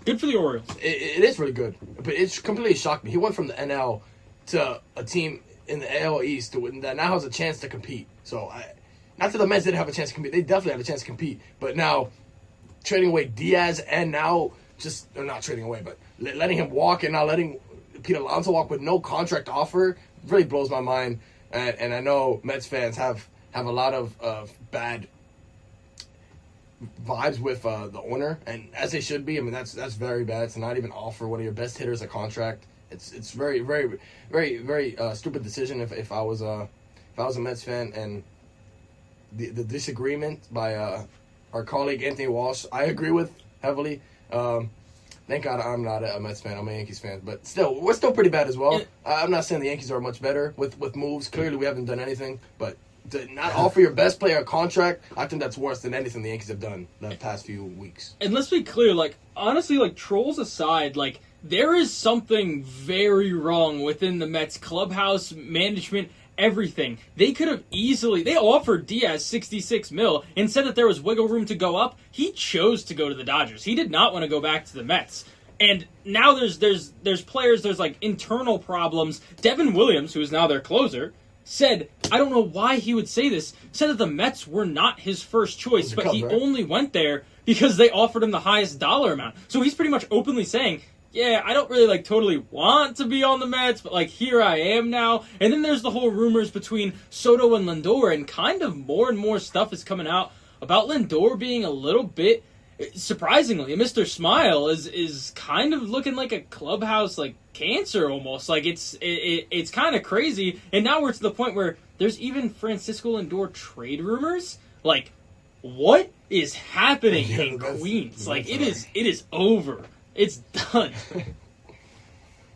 Good for the Orioles. It is really good. But it's completely shocked me. He went from the NL to a team in the AL East that now has a chance to compete. So, not that the Mets didn't have a chance to compete. They definitely have a chance to compete. But now, trading away Diaz and now... or not trading away, but letting him walk and not letting Pete Alonso walk with no contract offer really blows my mind. And I know Mets fans have a lot of bad vibes with the owner, and as they should be. I mean, that's very bad to not even offer one of your best hitters a contract. It's very, very, very, very stupid decision if I was a Mets fan. And the disagreement by our colleague Anthony Walsh, I agree with heavily. Thank God I'm not a Mets fan. I'm a Yankees fan. But still, we're still pretty bad as well. I'm not saying the Yankees are much better with moves. Clearly, we haven't done anything. But to not offer your best player a contract, I think that's worse than anything the Yankees have done the past few weeks. And let's be clear, like, honestly, like, trolls aside, like, there is something very wrong within the Mets clubhouse, management, everything. They could have they offered Diaz $66 million and said that there was wiggle room to go up. He chose to go to the Dodgers. He did not want to go back to the Mets. And now there's players, there's like internal problems. Devin Williams, who is now their closer, said, I don't know why he would say this, said that the Mets were not his first choice, but he only went there because they offered him the highest dollar amount. So he's pretty much openly saying, yeah, I don't really, like, totally want to be on the Mets, but, like, here I am now. And then there's the whole rumors between Soto and Lindor, and kind of more and more stuff is coming out about Lindor being a little bit, surprisingly, Mr. Smile is kind of looking like a clubhouse, like, cancer almost. Like, it's kind of crazy. And now we're to the point where there's even Francisco Lindor trade rumors. Like, what is happening in Queens? Like, it is over. It's done.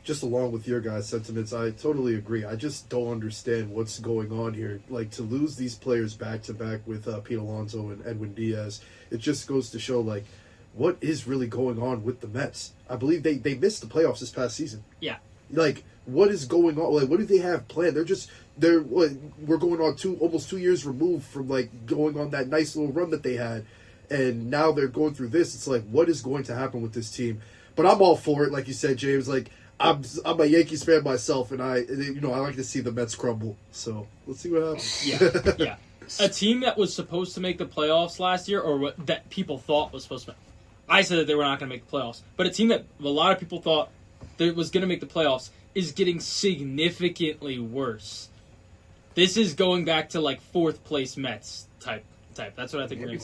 Just along with your guys' sentiments, I totally agree. I just don't understand what's going on here. Like, to lose these players back-to-back with Pete Alonso and Edwin Diaz, it just goes to show, like, what is really going on with the Mets. I believe they missed the playoffs this past season. Yeah. Like, what is going on? Like, what do they have planned? We're going on almost 2 years removed from, like, going on that nice little run that they had. And now they're going through this. It's like, what is going to happen with this team? But I'm all for it, like you said, James. Like, I'm a Yankees fan myself, and I like to see the Mets crumble. So let's see what happens. Yeah. A team that was supposed to make the playoffs last year, or that people thought was supposed to make. I said that they were not going to make the playoffs, but a team that a lot of people thought that was going to make the playoffs is getting significantly worse. This is going back to like fourth place Mets type. That's what I think. Maybe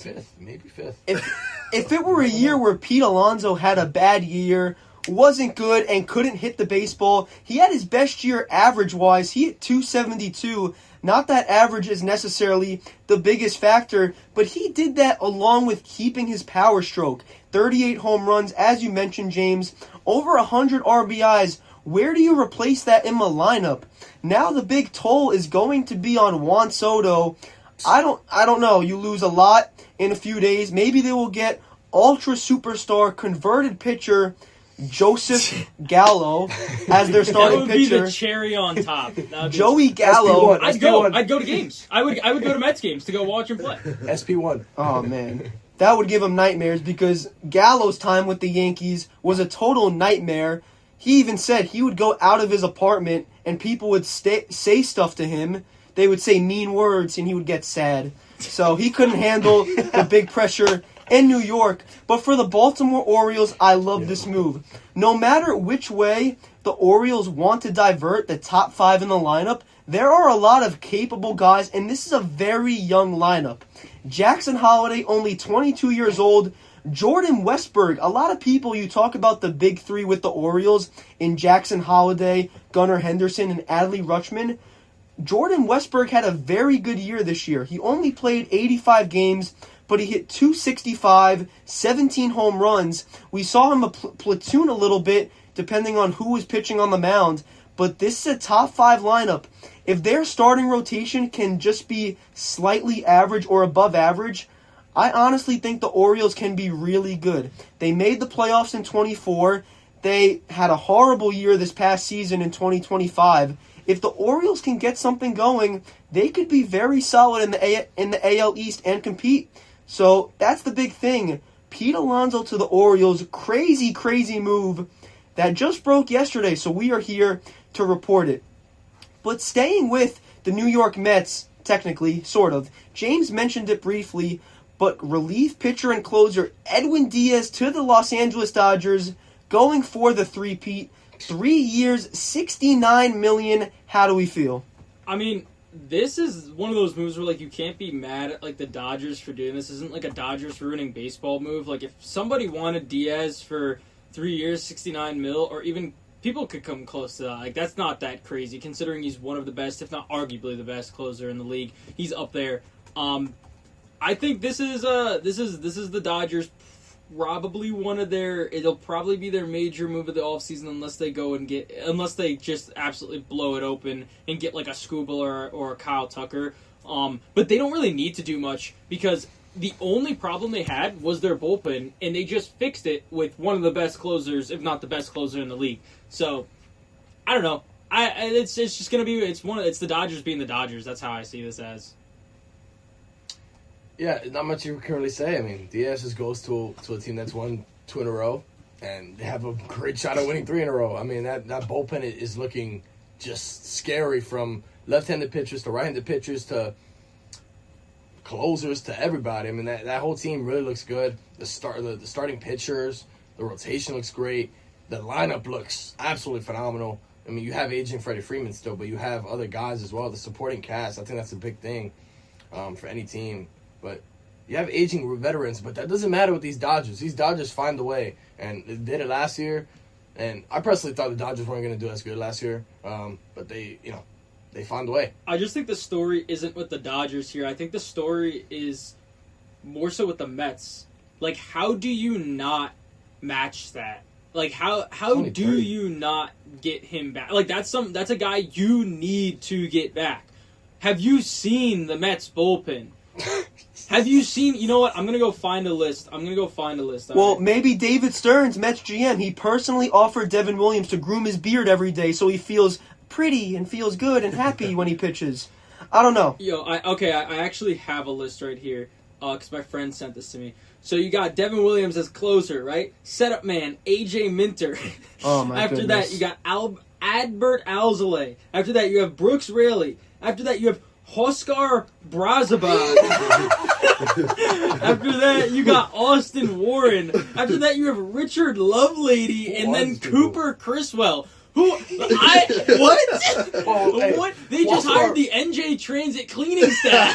fifth. If it were a year where Pete Alonso had a bad year, wasn't good, and couldn't hit the baseball, he had his best year average-wise. He hit .272. Not that average is necessarily the biggest factor, but he did that along with keeping his power stroke. 38 home runs, as you mentioned, James. Over 100 RBIs. Where do you replace that in the lineup? Now the big toll is going to be on Juan Soto. I don't know. You lose a lot in a few days. Maybe they will get ultra superstar converted pitcher Joseph Gallo as their starting pitcher. That would be the cherry on top. Joey Gallo. I'd go to games. I would go to Mets games to go watch him play. SP1. Oh man, that would give him nightmares because Gallo's time with the Yankees was a total nightmare. He even said he would go out of his apartment and people would say stuff to him. They would say mean words and he would get sad. So he couldn't handle the big pressure in New York. But for the Baltimore Orioles, I love this move. No matter which way the Orioles want to divert the top five in the lineup, there are a lot of capable guys, and this is a very young lineup. Jackson Holliday, only 22 years old. Jordan Westburg, a lot of people, you talk about the big three with the Orioles in Jackson Holliday, Gunnar Henderson, and Adley Rutschman. Jordan Westburg had a very good year this year. He only played 85 games, but he hit .265, 17 home runs. We saw him platoon a little bit, depending on who was pitching on the mound. But this is a top five lineup. If their starting rotation can just be slightly average or above average, I honestly think the Orioles can be really good. They made the playoffs in 24. They had a horrible year this past season in 2025. If the Orioles can get something going, they could be very solid in the AL East and compete. So that's the big thing. Pete Alonso to the Orioles, crazy, crazy move that just broke yesterday. So we are here to report it. But staying with the New York Mets, technically, sort of, James mentioned it briefly, but relief pitcher and closer Edwin Diaz to the Los Angeles Dodgers, going for the three-peat. 3 years, $69 million. How do we feel? I mean, this is one of those moves where, like, you can't be mad at, like, the Dodgers for doing this. This isn't, like, a Dodgers ruining baseball move. Like, if somebody wanted Diaz for 3 years, $69 million, or even people could come close to that. Like, that's not that crazy, considering he's one of the best, if not arguably the best closer in the league. He's up there. I think this is the Dodgers. Probably one of their. It'll probably be their major move of the offseason unless they just absolutely blow it open and get like a Skubal or a Kyle Tucker. But they don't really need to do much because the only problem they had was their bullpen, and they just fixed it with one of the best closers, if not the best closer in the league. So I don't know. It's just gonna be it's the Dodgers being the Dodgers. That's how I see this as. Yeah, not much you can really say. I mean, Diaz just goes to a team that's won 2 in a row, and they have a great shot at winning 3 in a row. I mean, that bullpen is looking just scary, from left-handed pitchers to right-handed pitchers to closers to everybody. I mean, that whole team really looks good. The starting pitchers, the rotation looks great. The lineup looks absolutely phenomenal. I mean, you have aging Freddie Freeman still, but you have other guys as well. The supporting cast, I think that's a big thing for any team. But you have aging veterans, but that doesn't matter with these Dodgers. These Dodgers find a way, and they did it last year. And I personally thought the Dodgers weren't going to do as good last year, but they found a way. I just think the story isn't with the Dodgers here. I think the story is more so with the Mets. Like, how do you not match that? Like, how do you not get him back? Like, that's a guy you need to get back. Have you seen the Mets bullpen? Have you seen... You know what? I'm going to go find a list. Well, maybe David Stearns, Mets GM, he personally offered Devin Williams to groom his beard every day so he feels pretty and feels good and happy when he pitches. I don't know. I actually have a list right here because my friend sent this to me. So you got Devin Williams as closer, right? Setup man, AJ Minter. Oh, my After goodness. that, you got Adbert Alzolay. After that, you have Brooks Raley. After that, you have Huskar Brazabad. After that, you got Austin Warren. After that, you have Richard Lovelady, and then Cooper Criswell. What? What? They just hired the NJ Transit cleaning staff.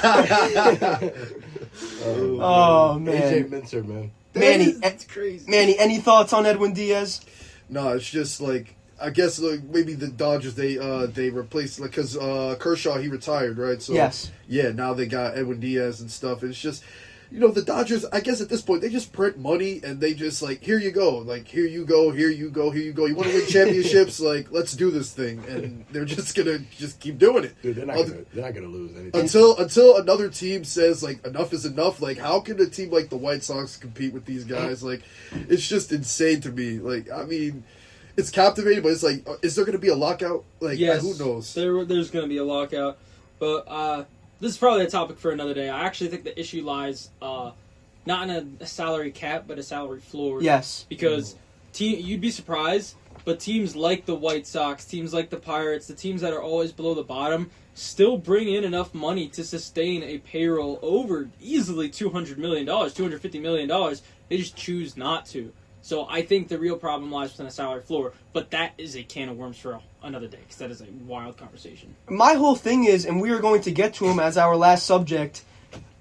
Oh, man. AJ Minter, man. Manny, That's crazy. Manny, any thoughts on Edwin Diaz? No, it's just like, I guess like maybe the Dodgers they replaced, like, because Kershaw, he retired, right? So Yes. Yeah, now they got Edwin Diaz and stuff. It's just, the Dodgers, I guess at this point they just print money and they just like, here you go, like here you go. You want to win championships? Like, let's do this thing, and they're just gonna keep doing it. Dude, they're not gonna lose anything until another team says like enough is enough. Like, how can a team like the White Sox compete with these guys? Like, it's just insane to me. Like, I mean, it's captivating, but it's like, is there going to be a lockout? Like, Yes, who knows? There's going to be a lockout, but this is probably a topic for another day. I actually think the issue lies not in a salary cap, but a salary floor. Yes. Because you'd be surprised, but teams like the White Sox, teams like the Pirates, the teams that are always below the bottom, still bring in enough money to sustain a payroll over easily $200 million, $250 million. They just choose not to. So I think the real problem lies within a salary floor, but that is a can of worms for another day, because that is a wild conversation. My whole thing is, and we are going to get to him as our last subject,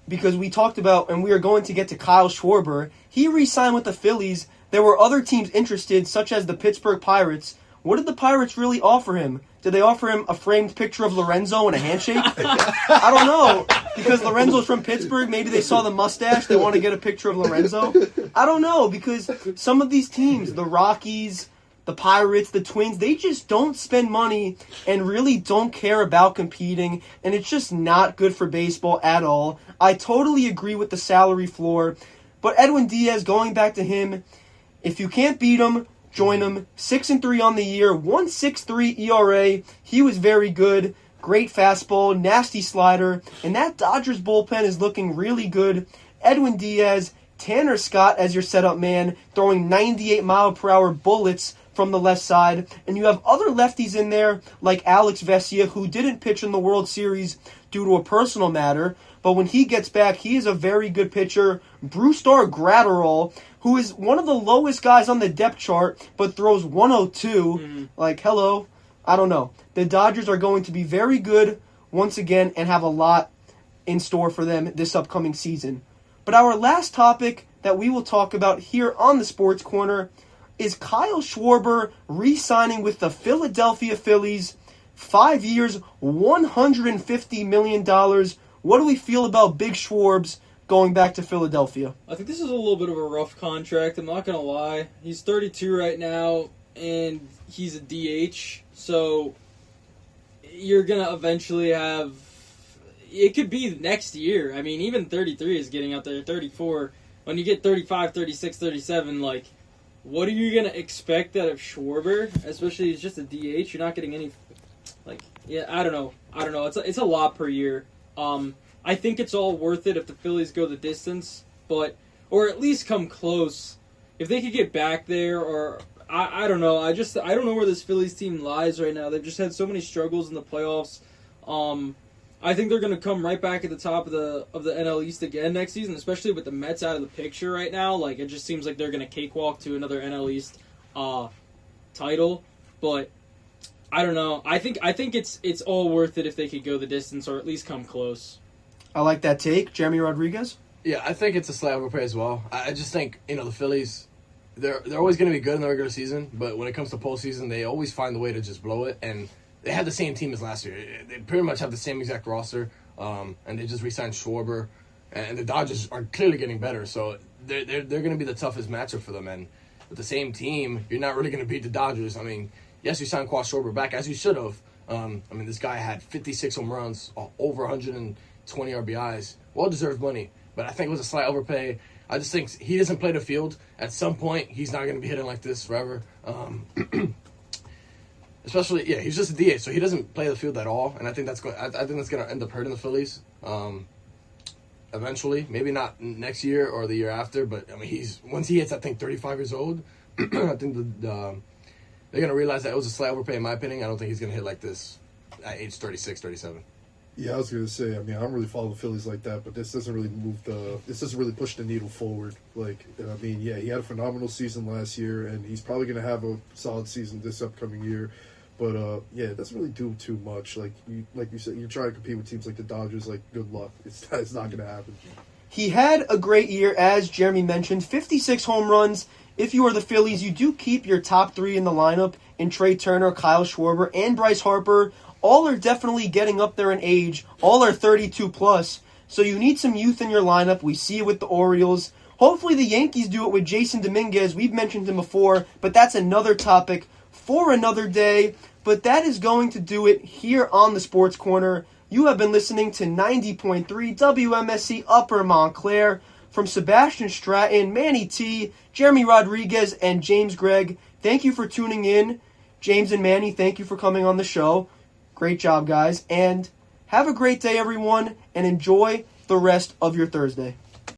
because we talked about, and we are going to get to Kyle Schwarber. He re-signed with the Phillies. There were other teams interested, such as the Pittsburgh Pirates. What did the Pirates really offer him? Did they offer him a framed picture of Lorenzo and a handshake? I don't know. Because Lorenzo's from Pittsburgh, maybe they saw the mustache, they want to get a picture of Lorenzo. I don't know, because some of these teams, the Rockies, the Pirates, the Twins, they just don't spend money and really don't care about competing, and it's just not good for baseball at all. I totally agree with the salary floor, but Edwin Diaz, going back to him, if you can't beat him, join him. 6-3 on the year, 1.63 ERA. He was very good. Great fastball, nasty slider, and that Dodgers bullpen is looking really good. Edwin Diaz, Tanner Scott as your setup man, throwing 98-mile-per-hour bullets from the left side, and you have other lefties in there like Alex Vesia, who didn't pitch in the World Series due to a personal matter, but when he gets back, he is a very good pitcher. Brusdar Graterol, who is one of the lowest guys on the depth chart, but throws 102. Like, hello. I don't know. The Dodgers are going to be very good once again and have a lot in store for them this upcoming season. But our last topic that we will talk about here on the Sports Corner is Kyle Schwarber re-signing with the Philadelphia Phillies. 5 years, $150 million. What do we feel about Big Schwarbs going back to Philadelphia? I think this is a little bit of a rough contract. I'm not going to lie. He's 32 right now, and he's a DH. So you're going to eventually have... It could be next year. I mean, even 33 is getting out there. 34. When you get 35, 36, 37, like, what are you going to expect out of Schwarber? Especially he's just a DH. You're not getting any... Like, yeah, I don't know. It's a lot per year. I think it's all worth it if the Phillies go the distance, or at least come close. If they could get back there, or I don't know. I don't know where this Phillies team lies right now. They've just had so many struggles in the playoffs. I think they're going to come right back at the top of the NL East again next season, especially with the Mets out of the picture right now. Like, it just seems like they're going to cakewalk to another NL East title, but I don't know. I think it's all worth it if they could go the distance or at least come close. I like that take. Jeremy Rodriguez? Yeah, I think it's a slight overpay as well. I just think, the Phillies, they're always going to be good in the regular season, but when it comes to postseason, they always find a way to just blow it, and they have the same team as last year. They pretty much have the same exact roster, and they just re-signed Schwarber, and the Dodgers are clearly getting better, so they're going to be the toughest matchup for them, and with the same team, you're not really going to beat the Dodgers. I mean, yes, you signed Kyle Schwarber back, as you should have. This guy had 56 home runs, over 120 RBIs. Well-deserved money, but I think it was a slight overpay. I just think he doesn't play the field. At some point, he's not going to be hitting like this forever. Especially, he's just a DH, so he doesn't play the field at all, and I think that's going to end up hurting the Phillies eventually. Maybe not next year or the year after, but once he hits, I think, 35 years old, I think they're going to realize that it was a slight overpay, in my opinion. I don't think he's going to hit like this at age 36, 37. Yeah, I was going to say, I don't really follow the Phillies like that, but this doesn't really push the needle forward. He had a phenomenal season last year, and he's probably going to have a solid season this upcoming year. But, it doesn't really do too much. Like you said, you're trying to compete with teams like the Dodgers, good luck. It's not going to happen. He had a great year, as Jeremy mentioned, 56 home runs. If you are the Phillies, you do keep your top three in the lineup in Trey Turner, Kyle Schwarber, and Bryce Harper. All are definitely getting up there in age. All are 32 plus. So you need some youth in your lineup. We see it with the Orioles. Hopefully the Yankees do it with Jason Dominguez. We've mentioned him before, but that's another topic for another day. But that is going to do it here on the Sports Corner. You have been listening to 90.3 WMSC Upper Montclair. From Sebastian Stratton, Manny T, Jeremy Rodriguez, and James Gregg, thank you for tuning in. James and Manny, thank you for coming on the show. Great job, guys. And have a great day, everyone, and enjoy the rest of your Thursday.